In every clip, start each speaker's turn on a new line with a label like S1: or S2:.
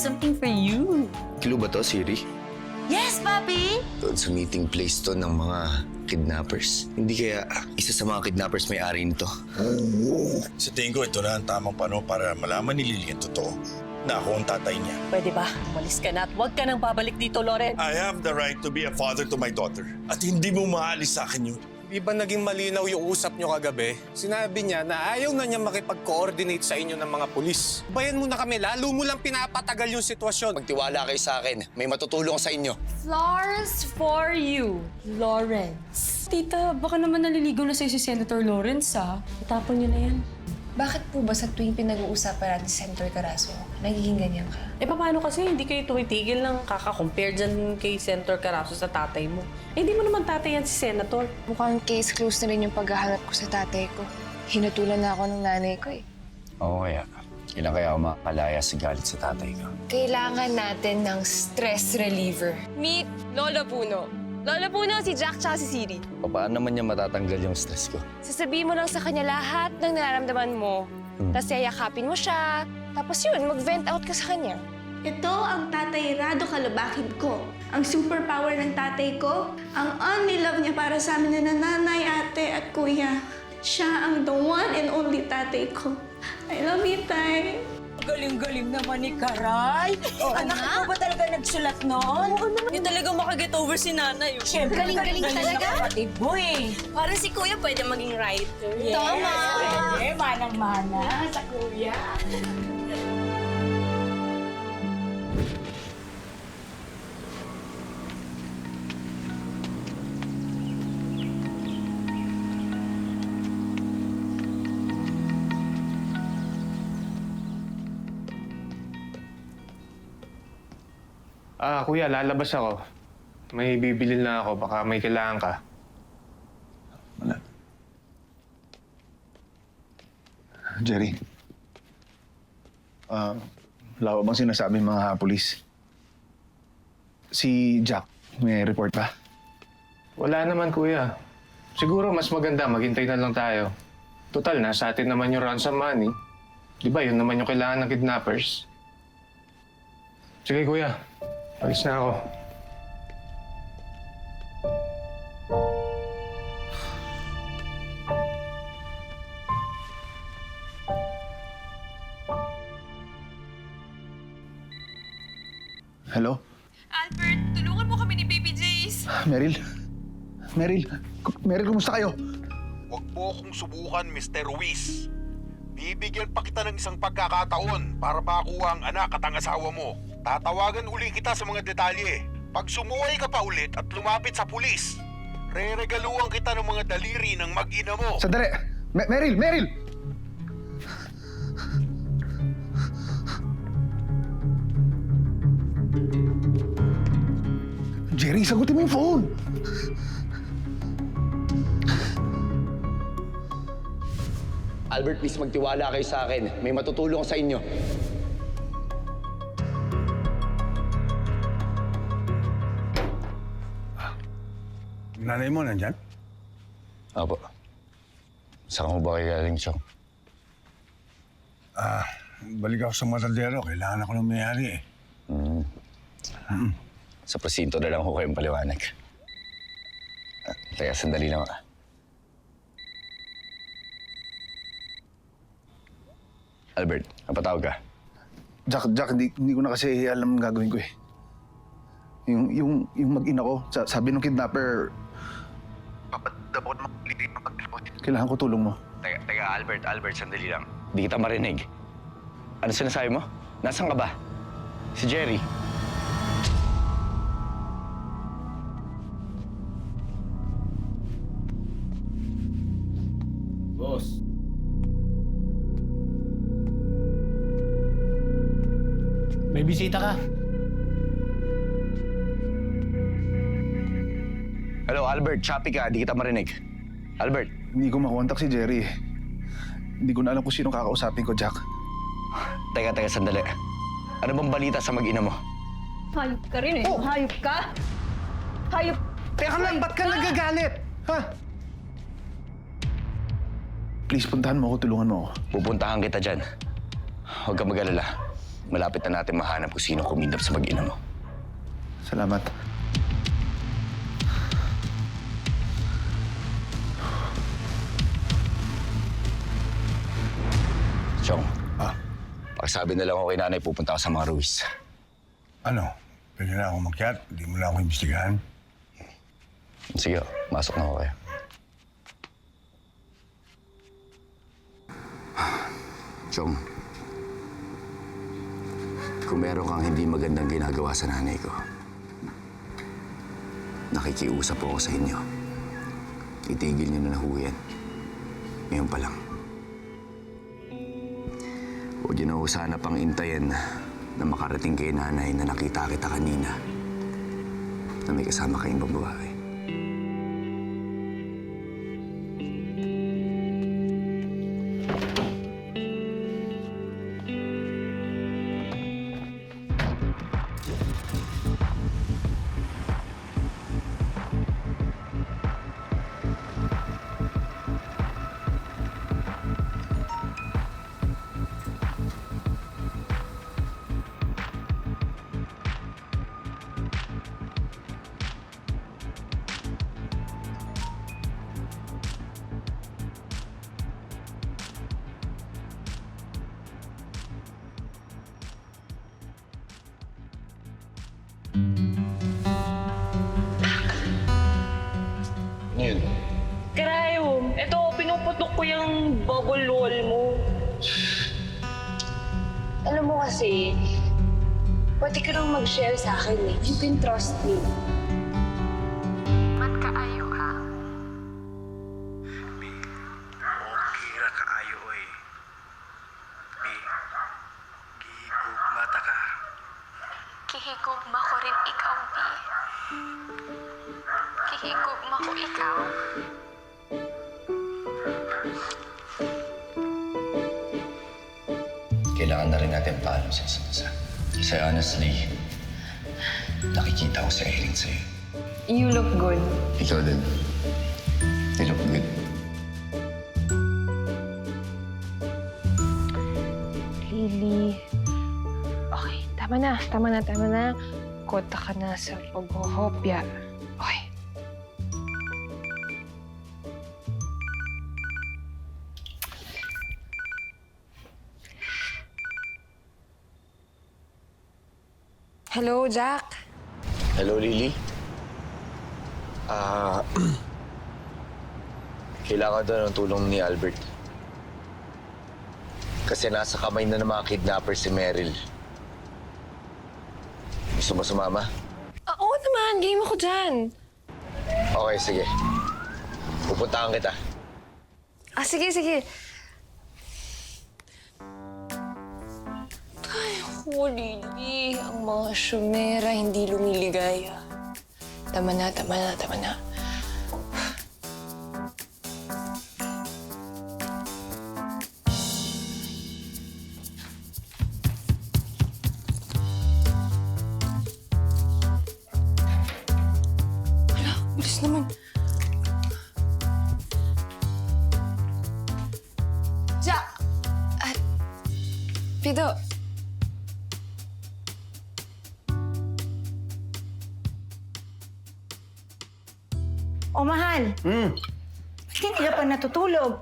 S1: something for you.
S2: Clue ba to, Siri?
S1: Yes, Papi!
S2: Doon sa meeting place to ng mga kidnappers. Hindi kaya isa sa mga kidnappers may-ari nito?
S3: Sa tingin ko, ito na ang tamang panahon para malaman ni Lily ang totoo na ako ang tatay niya.
S4: Pwede ba? Umalis ka na at huwag ka nang babalik dito, Loren.
S3: I have the right to be a father to my daughter. At hindi mo maalis sa akin yun.
S5: Di ba naging malinaw yung usap nyo kagabi? Sinabi niya na ayaw na niya makipag-coordinate sa inyo ng mga pulis. Bayan mo na kami, lalo mo lang pinapatagal yung sitwasyon.
S2: Magtiwala kayo sa akin. May matutulong sa inyo.
S1: Flowers for you, Lawrence. Tita, baka naman naliligaw na sa'yo si Senator Lawrence, ah. Itapon niyo na yan.
S6: Bakit po ba sa tuwing pinag-uusapan natin si Senator Carazo, nagiging ganyan ka?
S4: Eh, paano kasi hindi kayo tumitigil ng kaka-compare dyan kay Senator Carazo sa tatay mo? Eh, hindi mo naman tatay yan si Senator.
S6: Mukhang case closed na rin yung paghahanap ko sa tatay ko. Hinutulan na ako ng nanay ko eh.
S2: Oo kaya. Kailan kaya ako makapalaya sa galit sa tatay ko?
S6: Kailangan natin ng stress reliever. Meet Lolo Puno. Lolo Puno, si Jack tsaka si Siri.
S2: Paano naman niya matatanggal yung stress ko?
S6: Sasabihin mo lang sa kanya lahat ng nararamdaman mo. Tapos yayakapin mo siya. Tapos yun, mag-vent out ka sa kanya.
S7: Ito ang Tatay Rado Kalubakid ko. Ang superpower ng tatay ko, ang only love niya para sa amin na nanay, ate at kuya. Siya ang the one and only tatay ko. I love you, Tay.
S1: Galing-galing naman ni Karay. Anak mo ba talaga nagsulat noon? Oo naman. Yung talaga makaget over si nanay. Siyempre,
S6: Galing-galing talaga.
S1: Kapatid mo eh.
S6: Parang si kuya pwede maging writer.
S1: Tama. Pwede, manang-mana sa kuya.
S8: Kuya, lalabas ako. May bibilin na ako. Baka may kailangan ka.
S9: Wala. Jerry. Wala ba bang sinasabi ng mga pulis? Si Jack, may report ba?
S8: Wala naman, kuya. Siguro mas maganda, maghintay na lang tayo. Total, nasa atin naman yung ransom money. Di ba, yun naman yung kailangan ng kidnappers. Sige, kuya. Alis na ako.
S9: Hello?
S6: Albert, tulungan mo kami ni Baby Jace.
S9: Meryl? Meryl, kumusta kayo?
S3: Huwag mo akong subukan, Mr. Ruiz. Bibigyan pa kita ng isang pagkakataon para makuha ang anak at ang asawa mo. Tatawagan uli kita sa mga detalye. Pag sumuway ka pa ulit at lumapit sa pulis, re-regaluhan kita ng mga daliri ng mag-ina mo.
S9: Sandali! Meryl! Meryl! Jerry, sagutin mo yung phone!
S2: Albert, please magtiwala kayo sa akin. May matutulong sa inyo.
S3: Nanay mo nandyan?
S2: Opo. Saan mo ba kayo galing, Chong?
S3: Balik ako sa mataldero. Kailangan ako ng mayari eh.
S2: Sa presinto na lang ako kayong paliwanag. Teka, sandali lang. Albert, napatawag ka?
S9: Jack, hindi ko na kasi alam ang gagawin ko eh. Yung mag-ina ko, sabi ng kidnapper, papadabot mo, kailangan ko tulong mo.
S2: Teka, Albert, sandali lang. Di kita marinig. Ano sinasabi mo? Nasaan ka ba? Si Jerry.
S8: Boss.
S10: May bisita ka.
S2: Hello, Albert. Choppy ka. Di kita marinig. Albert.
S9: Hindi ko makontak si Jerry eh. Hindi ko na alam kung sino kakausapin ko, Jack.
S2: Teka, sandali. Ano bang balita sa mag-ina mo?
S1: Hayop ka rin eh. Hayop ka. Hayop.
S9: Teka lang, ba't ka nagagalit? Ha? Please, puntahan mo ako, tulungan mo ako.
S2: Pupuntahan kita dyan. Huwag ka mag-alala. malapit na natin mahanap kung sino kumidnap sa mag-ina mo.
S9: Salamat.
S2: Chong, pagsabi na lang ako kay nanay, pupunta ako sa mga Ruiz.
S3: Ano? Pwede na ako makyat? Hindi mo na ako imbestigahan?
S2: Sige, masok na ako kayo. Chong, kung meron kang hindi magandang ginagawa sa nanay ko, nakikiusap ako sa inyo. Itigil niyo na ho yan. Ngayon pa lang. Huwag niyo na ho sana pang intayin na makarating kay nanay na nakita kita kanina na may kasama kayong babae. Yun.
S6: Karayom, ito, pinuputok ko yung bubble wall mo. Alam mo kasi, pwede ka nang mag-share sa akin eh. You can trust me. Ba't kaayo ka?
S3: Kira kaayo eh. Gigugmata ka.
S7: Kihigugma ko rin ikaw, B. Kihigugma ko ikaw.
S2: Kailangan na rin natin paalam sa isa't isa. Kasi honestly, nakikita ko si Irene sa'yo.
S6: You look good.
S2: Ikaw din. You look good.
S6: Lily. Okay, tama na. Kota ka na sa paghohopya. Okay. Hello, Jack.
S2: Hello, Lily. Kailangan daw ng tulong ni Albert. Kasi nasa kamay na ng mga kidnapper si Meryl. Gusto mo sumama?
S6: Oo naman, game ako dyan.
S2: Okay, sige. Pupuntahan kita.
S6: Sige. Ay, Lily. Ang mga syumera hindi lumiligaya. Tama na. Hala, bilis naman. Jack! Pido.
S11: O, mahal. Ba't hindi ka pa natutulog?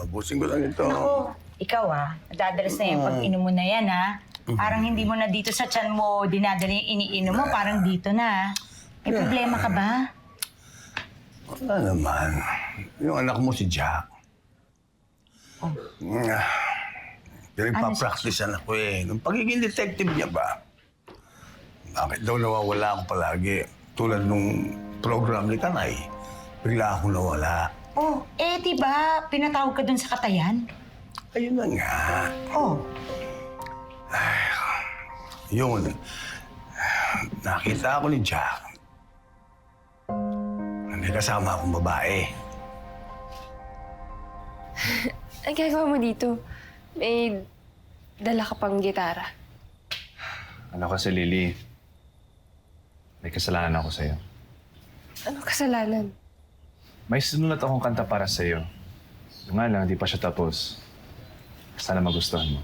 S3: Ubusin ko lang ito.
S11: Ako, ikaw nadadalas na yung pag-inom mo na yan, Parang hindi mo na dito sa tiyan mo dinadala yung iniinom mo, parang dito na. May problema ka ba?
S3: Wala naman. Yung anak mo si Jack. Pinagpa-practicean ako eh. Nung pagiging detective niya ba? Bakit daw nawawala ako palagi? Tulad nung program ni Kanay. Bigla akong nawala.
S11: Oh, diba, pinatawag ka dun sa Katayan?
S3: Ayun na nga.
S11: Oh,
S3: Yun. Nakita ako ni Jack. May kasama akong babae.
S6: Ang gagawa mo dito? May dala ka pang gitara.
S8: Ano kasi, Lily? May kasalanan ako sa'yo.
S6: Anong kasalanan?
S8: May sinulat akong kanta para sa'yo. Yung nga lang, di pa siya tapos. Sana magustuhan mo.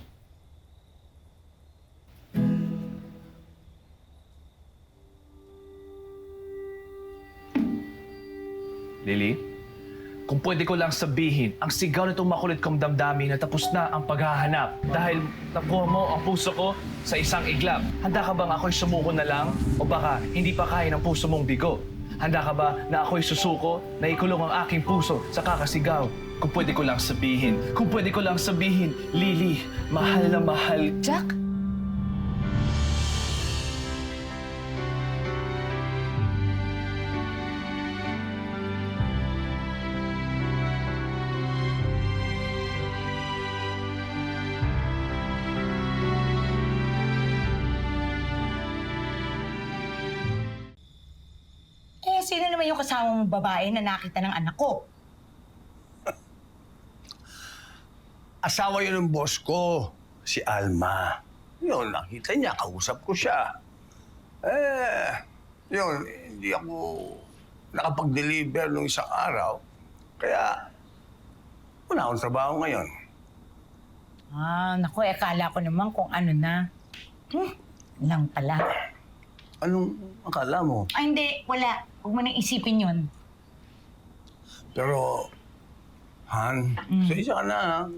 S12: Lily, kung pwede ko lang sabihin, ang sigaw nitong makulit kong damdamin na tapos na ang paghahanap dahil nakuha mo ang puso ko sa isang iglap. Handa ka bang ako'y sumuko na lang? O baka hindi pa kaya ng puso mong bigo? Handa ka ba na ako'y susuko na ikulong ang aking puso sa kakasigaw? Kung pwede ko lang sabihin, Lily, mahal na mahal.
S6: Jack?
S11: Sino naman yung kasama mong babae na nakita ng anak ko?
S13: Asawa yun ng boss ko, si Alma. Yun, nakita niya, kausap ko siya. Yun, hindi ako nakapag-deliver nung isang araw. Kaya, wala akong trabaho ngayon.
S11: Naku, akala ko naman kung ano na. Lang pala.
S13: Anong akala mo?
S11: Ay, hindi. Wala. Huwag mo nang isipin yun.
S13: Pero, Han, sa isa ka na,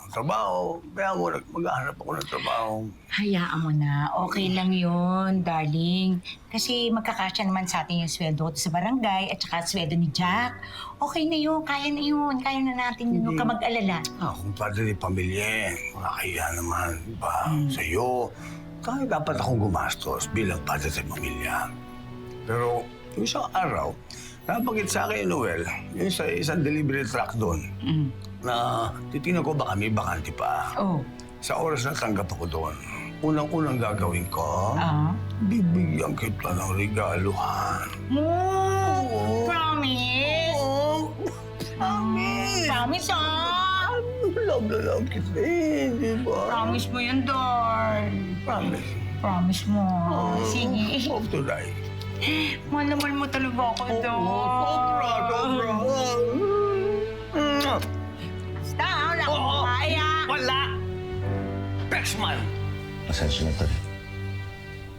S13: trabaho. Kaya mo, maghahanap ako ng trabaho.
S11: Hayaan mo na. Okay lang yun, darling. Kasi magkakasya naman sa atin yung sweldo ko sa barangay at saka sweldo ni Jack. Okay na yun. Kaya na yun. Kaya na natin yun. Huwag ka mag-alala.
S13: Kung padre ni pamilya, makakaya naman, diba? Sa'yo. Kaya dapat akong gumastos bilang padre sa pamilya. Pero yung isang araw, napagit sa akin, Noel, yung isang delivery truck doon, na titingnan ko baka may bakante pa. Sa oras na tanggap ako doon, unang-unang gagawin ko, bibigyan kita ng regaluhan.
S11: Promise?
S13: Promise!
S11: Promise,
S13: Love na love kita di ba?
S11: Promise mo yun, Dor.
S13: Promise.
S11: Promise mo. Sige.
S13: Hope to die.
S11: Mahal na mahal mo talaga ako, Dor.
S13: Sobra.
S11: Basta, wala akong kaya.
S13: Wala! Pexman!
S2: Pasensya na, Tol.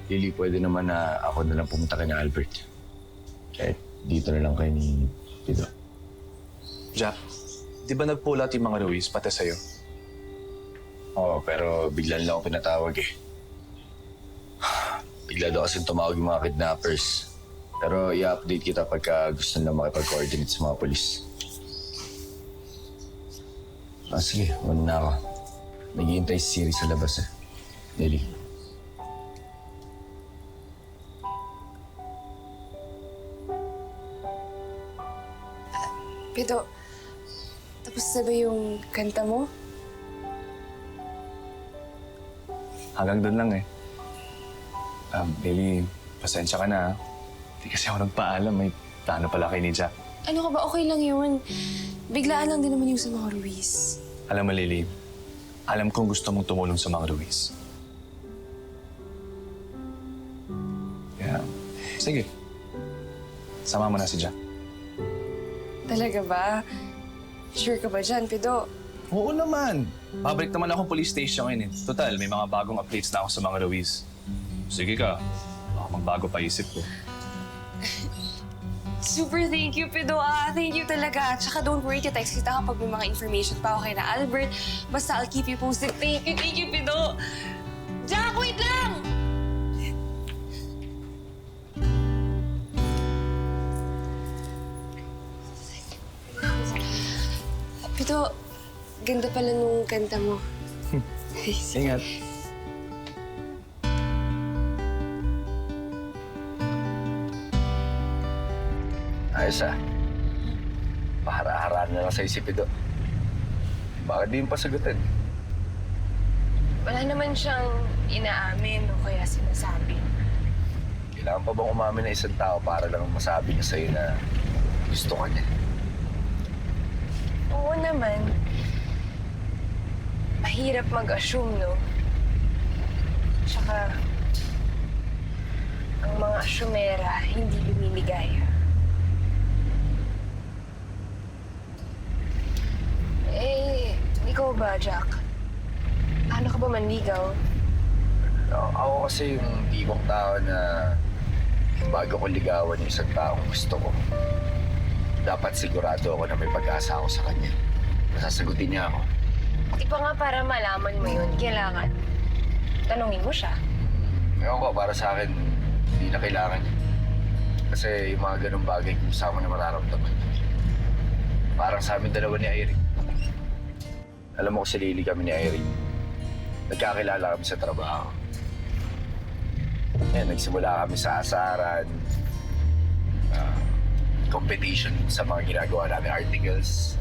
S2: Lily, pwede naman na ako na lang pumunta kay na Albert. Kahit dito na lang kayo ni Pido.
S12: Jack, di ba nagpulat yung mga Ruiz pati sa'yo?
S2: Oo, pero bigla lang ako pinatawag eh. Bigla daw kasing tumawag yung mga kidnappers. Pero i-update kita pagka gusto nila makipag-coordinate sa mga polis. Sige, muna na ako. Naghihintay si Siri sa labas eh. Lily.
S6: Pido, tapos na ba yung kanta mo?
S12: Hanggang doon lang eh. Lily, pasensya ka na. Hindi kasi ako nagpaalam. May plano pala kay ni Jack.
S6: Ano ka ba? Okay lang yun. Biglaan lang din naman yung sa mga Ruiz.
S12: Alam mo, Lily, alam kong gusto mong tumulong sa mga Ruiz. Kaya, sige. Sama mo na si Jack.
S6: Talaga ba? Sure ka ba dyan, Pido?
S12: Oo naman. Pabalik naman akong police station ngayon eh. Total, may mga bagong updates na ako sa mga Ruiz. Sige ka. Baka magbago pa isip ko.
S6: Super thank you, Pido. Thank you talaga. Tsaka don't worry, text kita kapag may mga information pa ako kay na Albert. Basta I'll keep you posted. Thank you, Pido. Jack, wait lang! Pido, ganda pala nung kanta mo.
S12: Ingat.
S2: Ayos ah. Pahara-haraan na lang sa isip ito. Bakit di yung pasagutin?
S6: Wala naman siyang inaamin o kaya sinasabi.
S2: Kailangan pa bang umamin na isang tao para lang masabi niya sa'yo na gusto ka niya?
S6: Oo naman. Mahirap mag-assume, no? Tsaka, ang mga asyumera hindi lumiligaya. Ikaw ba, Jack? Paano ka ba manligaw?
S2: Ako kasi yung tipong tao na bago ko ligawan yung isang taong gusto ko, Dapat sigurado ako na may pag-asa ako sa kanya. Masasagutin niya ako.
S6: Di ba nga para malaman mo yun, kailangan tanungin mo siya.
S2: Ewan ko, para sa akin, hindi na kailangan niya. Kasi yung mga ganung bagay kung saan mo na mararamdaman. Parang sa amin dalawa ni Irene. Alam mo kasi lili kami ni Irene. Nagkakilala kami sa trabaho. Nagsimula kami sa asaran, competition sa mga ginagawa namin articles.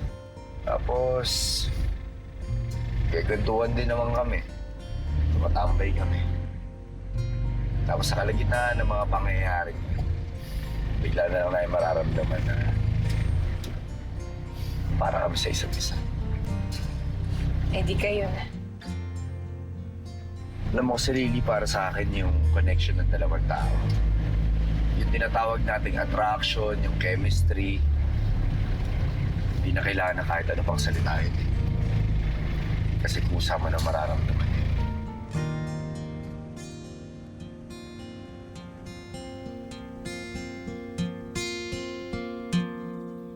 S2: Tapos, kagantuhan din naman kami. Tumatambay kami. Tapos sa kalagitnaan ng mga pangyayari, bigla na lang namin mararamdaman na para kami sa isa't isa.
S6: Eh di kayo na.
S2: Alam mo, si Lily, para sa akin yung connection ng dalawang tao. Yung tinatawag nating attraction, yung chemistry. Hindi na kailangan na kahit ano pang salita yun. Kasi kusa mo na mararamdaman yun.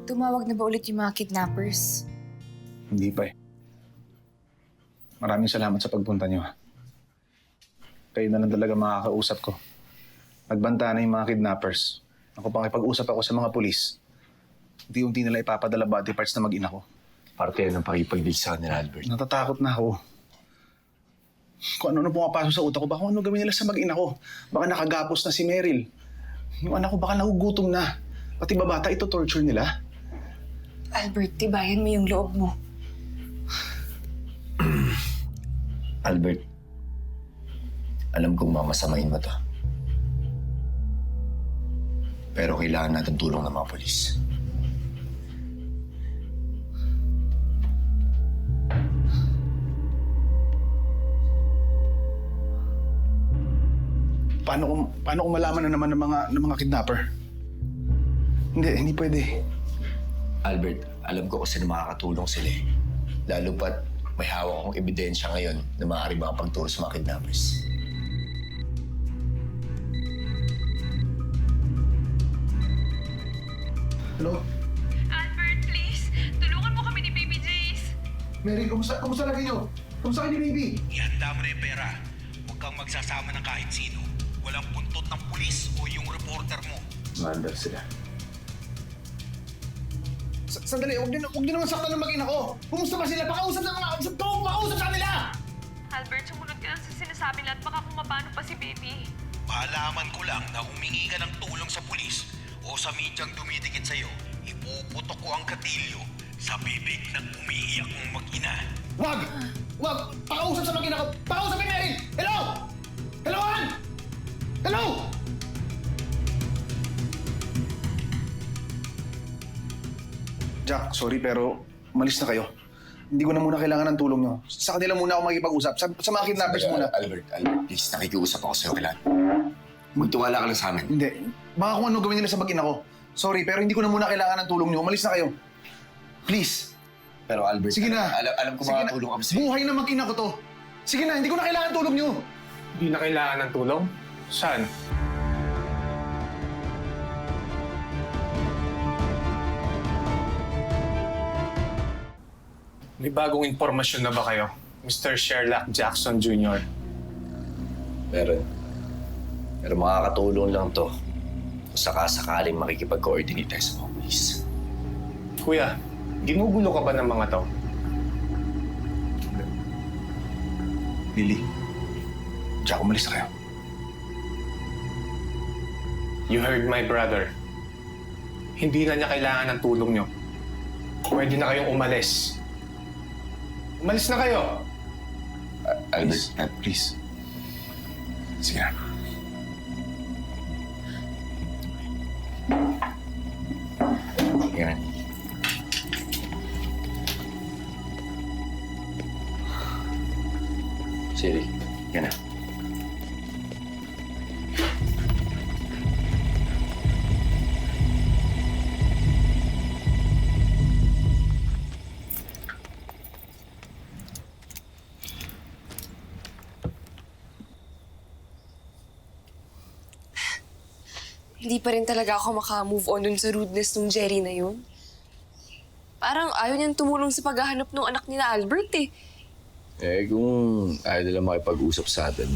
S6: Tumawag na ba ulit yung mga kidnappers?
S9: Hindi pa eh. Maraming salamat sa pagpunta niyo. Kayo na lang talaga makakausap ko. Nagbanta na yung mga kidnappers. Ako pakipag-usap ako sa mga pulis. Unti-unti nila ipapadala body parts na mag-ina ko.
S2: Parte yan ng pakipag-deal sa kanila, Albert.
S9: Natatakot na ako. Kung ano-ano pumapasok sa utak ko, baka ano gawin nila sa mag-ina ko. Baka nakagapos na si Meryl. Yung anak ko baka nagugutom na. Pati babata, ito torture nila.
S6: Albert, tibayan mo yung loob mo.
S2: Albert, alam kong mamasamain mo to. Pero kailangan natin tulong ng mga polis.
S9: Paano kung malaman na naman ng mga kidnapper? Hindi pwede.
S2: Albert, alam ko kasi na makakatulong sila eh. Lalo pat may hawak akong ebidensya ngayon na maaari makapagturo sa mga kidnappers.
S9: Hello?
S6: Albert, please. Tulungan mo kami ni Baby Jace.
S9: Mary, kumusta lagi niyo? Kumusta kayo ni Baby?
S3: Ihanda mo na yung pera. Huwag kang magsasama ng kahit sino. Walang puntot ng pulis o yung reporter mo.
S2: Maandar sila.
S9: Sandali, huwag niyo naman saktan ng mag-ina ko. Kumusta ba sila? Pakausap sa kanila!
S6: Albert, sumunod ka lang sa sinasabi nila at baka kung mapano pa si Baby.
S3: Malaman ko lang na humingi ka ng tulong sa pulis o sa medyang dumidikit sa'yo, ipuputok ko ang katilyo sa bibig ng umiiyak mong mag-ina.
S9: Wag! Pakausap sa mag-ina ko! Pakausap ni Mary! Hello! Hello, Ann! Hello! Jack, sorry pero umalis na kayo. Hindi ko na muna kailangan ng tulong nyo. Sa kanila muna ako makikipag-usap. Sa mga kidnappers muna.
S2: Albert, please, nakikiusap ako sa'yo kailan. Magtiwala ka lang sa amin.
S9: Hindi. Baka kung ano gawin nila sa mag-ina ko. Sorry, pero hindi ko na muna kailangan ng tulong nyo. Umalis na kayo. Please.
S2: Pero Albert,
S9: Sige na.
S2: Alam ko makatulong kami sa'yo.
S9: Buhay na mag-ina ko to. Sige na, hindi ko na kailangan tulong nyo.
S8: Hindi na kailangan ng tulong? Saan? May bagong impormasyon na ba kayo, Mr. Sherlock Jackson Jr.?
S2: Meron. Pero makakatulong lang to kung sakasakaling makikipag-coordinate tayo sa mga polis.
S8: Kuya, ginugulo ka ba ng mga to?
S9: Lily. Jack, umalis na kayo.
S8: You heard my brother. Hindi na niya kailangan ng tulong niyo. Pwede na kayong umalis. Umalis na kayo!
S2: Albert,
S9: Please. Sige na.
S2: yan. Siri, yan na.
S6: Hindi pa rin talaga ako maka-move on dun sa rudeness nung Jerry na yun. Parang ayaw niyang tumulong sa paghahanap ng anak ni na Albert eh.
S2: Eh, kung ayaw nila makipag-usap sa atin,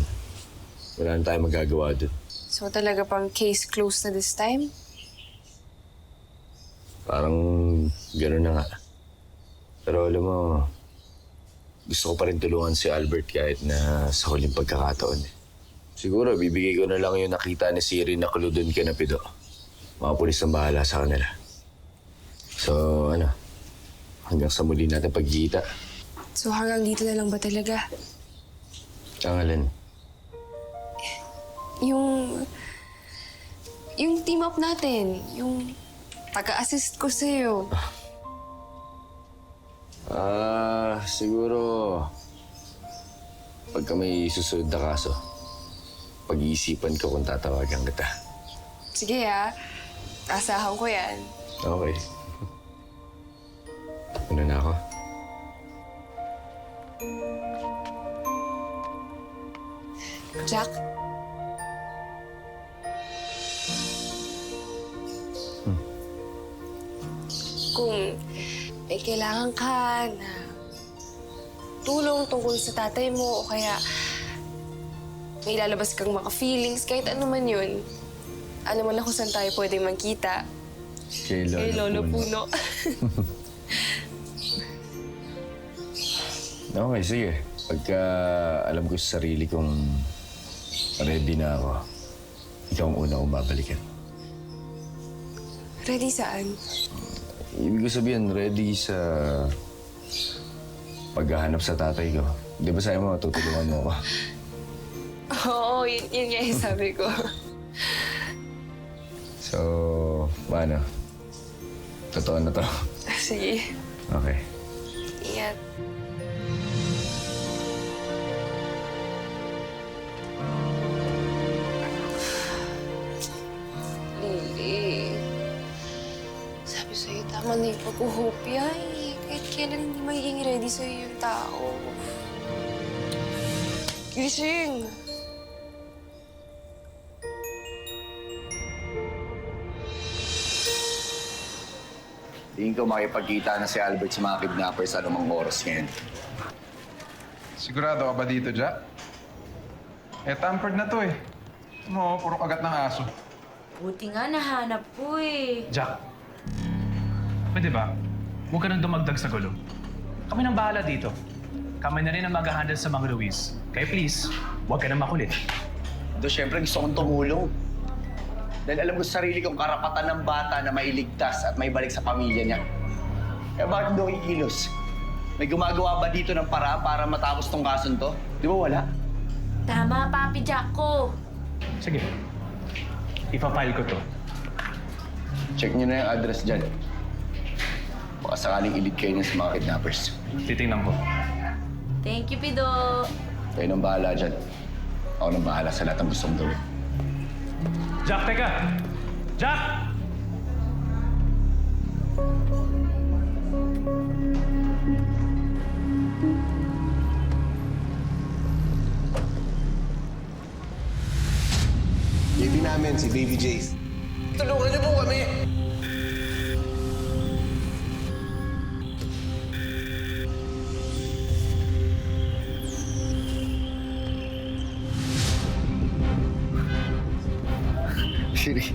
S2: wala na tayong magagawa dun.
S6: So talaga pang case closed na this time?
S2: Parang gano'n na nga. Pero alam mo, gusto ko pa rin tulungan si Albert kahit na sa huling pagkakataon. Siguro, bibigay ko na lang yung nakita ni Siri na clue doon kay Napido. Mga pulis ang bahala sa kanila. So, hanggang sa muli natin pagkikita.
S6: So hanggang dito na lang ba talaga?
S2: Ang alin?
S6: Yung team up natin, yung pag-assist ko sa'yo.
S2: Siguro, pagka may susunod na kaso, pag-iisipan ko kung tatawagan kita.
S6: Sige asahan ko yan.
S2: Okay. Una na ako.
S6: Jack? Kung may kailangan ka na tulong tungkol sa tatay mo o kaya may lalabas kang mga feelings, kahit ano man yun, alam mo na kung saan tayo pwede magkita.
S2: Kay
S6: Lolo Puno.
S2: Okay, sige. Pagka alam ko sa sarili kong ready na ako, ikaw ang una kong babalikan.
S6: Ready saan?
S2: Ibig ko sabihin, ready sa paghahanap sa tatay ko. Di ba sabi mo, tutulungan mo ako?
S6: Oo, yun nga yung sabi ko.
S2: So, paano? Totoo na to?
S6: Sige,
S2: Okay.
S6: ingat. Lily, sabi sa'yo, tama na yung pag-uhopya eh. Kahit kailan hindi magiging ready sa'yo yung tao. Gising!
S2: Tingin ko makipagkita na si Albert sa mga kidnappers sa anumang oras ngayon.
S14: Sigurado ka ba dito, Jack? Eh, tampered na to eh. Ano, puro kagat ng aso.
S11: Buti nga nahanap ko eh.
S12: Jack, pwede ba? Huwag ka nang dumagdag sa gulo. Kami nang bahala dito. Kami na rin ang mag-handle sa mga Luis. Kaya please, huwag ka nang makulit.
S2: Do, syempre gusto kong tumulong. Dahil alam ko sa sarili kong karapatan ng bata na mailigtas at may balik sa pamilya niya. Kaya bakit daw ikilos? May gumagawa ba dito ng paraan para matapos tong kason to? Di ba wala?
S11: Tama, Papi Jack ko.
S12: Sige, ipapile ko to.
S2: Check niyo na yung address dyan. Baka sakaling ilid kayo niya sa mga kidnappers.
S12: Titingnan ko.
S11: Thank you, Pido.
S2: Kayo nang bahala dyan. Ako nang bahala sa lahat ng gusto mong gawin.
S12: Jack, teka! Jack!
S5: Baby namin, si Baby Jace.
S2: Tulungan niyo po kami! Siri.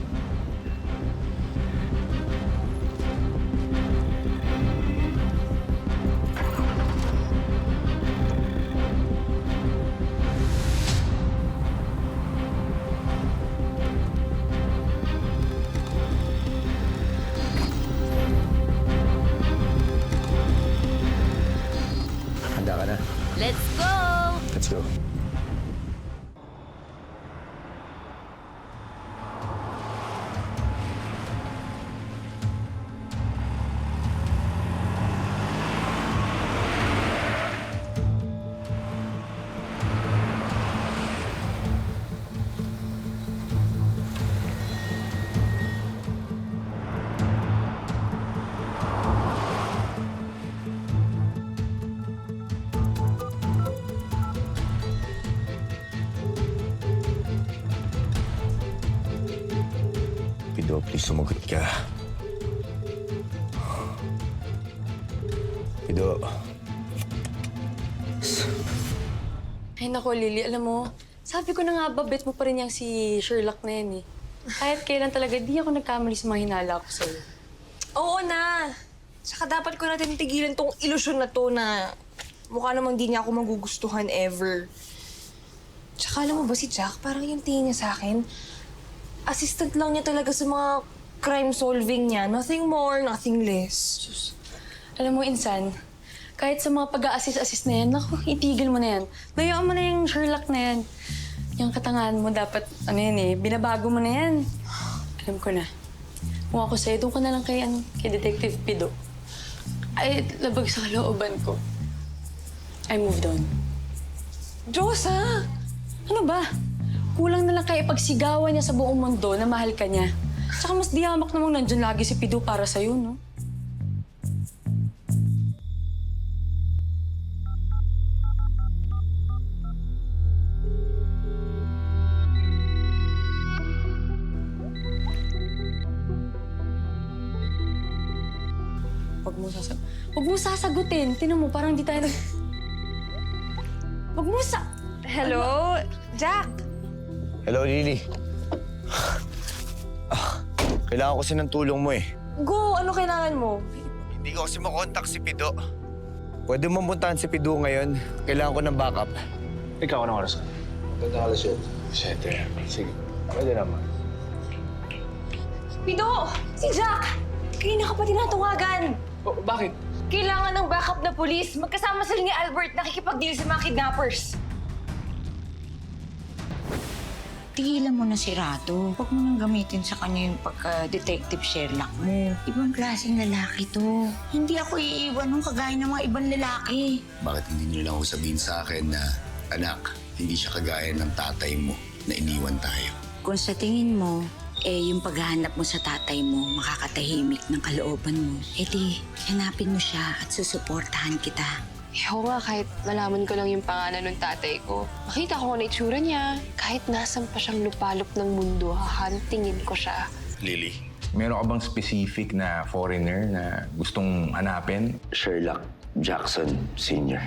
S2: Handa ka na?
S11: Let's go!
S2: Let's go. Pido, please sumagot ka. Pido,
S1: Ay nako, Lily, alam mo, sabi ko na nga ba, bet mo pa rin yung si Sherlock na yan eh. Kahit kailan talaga, di ako nagkamali sa mga hinala ko sa'yo.
S6: Oo na. Saka dapat ko natin tigilan tong ilusyon na to na mukha namang di niya ako magugustuhan ever. Tsaka alam mo ba si Jack, parang yung tingin niya sa akin, assistant lang niya talaga sa mga crime solving niya. Nothing more, nothing less.
S1: Alam mo, Insan, kahit sa mga pag-a-assist-assist na yan, naku, itigil mo na yan. Layaan mo na yung Sherlock na yan. Yung katangahan mo dapat, ano yan eh, binabago mo na yan. Alam ko na. Kung ako sa'yo, doon ka na lang kay Detective Pido. Ay, labag sa kalooban ko. I moved on.
S6: Diyosa!
S1: Ano ba? Kulang na lang kayo ipagsigawan niya sa buong mundo na mahal ka niya. Tsaka mas dihamak namang nandyan lagi si Pido para sa'yo, no? Huwag mo sasagutin. Tinan mo, parang di tayo Huwag mo
S6: Hello? Jack?
S2: Hello, Lily. Kailangan ko kasi ng tulong mo eh.
S6: Go! Ano kailangan mo?
S2: Hindi ko kasi makontak si Pido. Pwede mo puntahan si Pido ngayon. Kailangan ko ng backup.
S8: Ikaw, anong oras ka?
S2: Punta ka alas 7.
S8: Sige, pwede naman.
S6: Pido! Si Jack! Kanina ka pa tinatawagan.
S8: Oh, bakit?
S6: Kailangan ng backup na polis. Magkasama sila ni Albert nakikipag-deal sa mga kidnappers.
S11: Tigilan mo na si Rado. Huwag mo nang gamitin sa kanya yung pagka-detective Sherlock mo. Ibang klaseng lalaki to. Hindi ako iiwan nung kagaya ng mga ibang lalaki.
S13: Bakit hindi niyo lang ako sabihin sa akin na, anak, hindi siya kagaya ng tatay mo na iniwan tayo?
S11: Kung sa tingin mo, yung paghahanap mo sa tatay mo, makakatahimik ng kalooban mo, di, hanapin mo siya at susuportahan kita.
S6: Oo nga, kahit malaman ko lang yung pangalan ng tatay ko. Makita ko na itsura niya. Kahit nasan pa siyang lupalop ng mundo, hahantingin ko siya.
S13: Lily,
S14: Meron ka bang specific na foreigner na gustong hanapin?
S2: Sherlock Jackson Sr.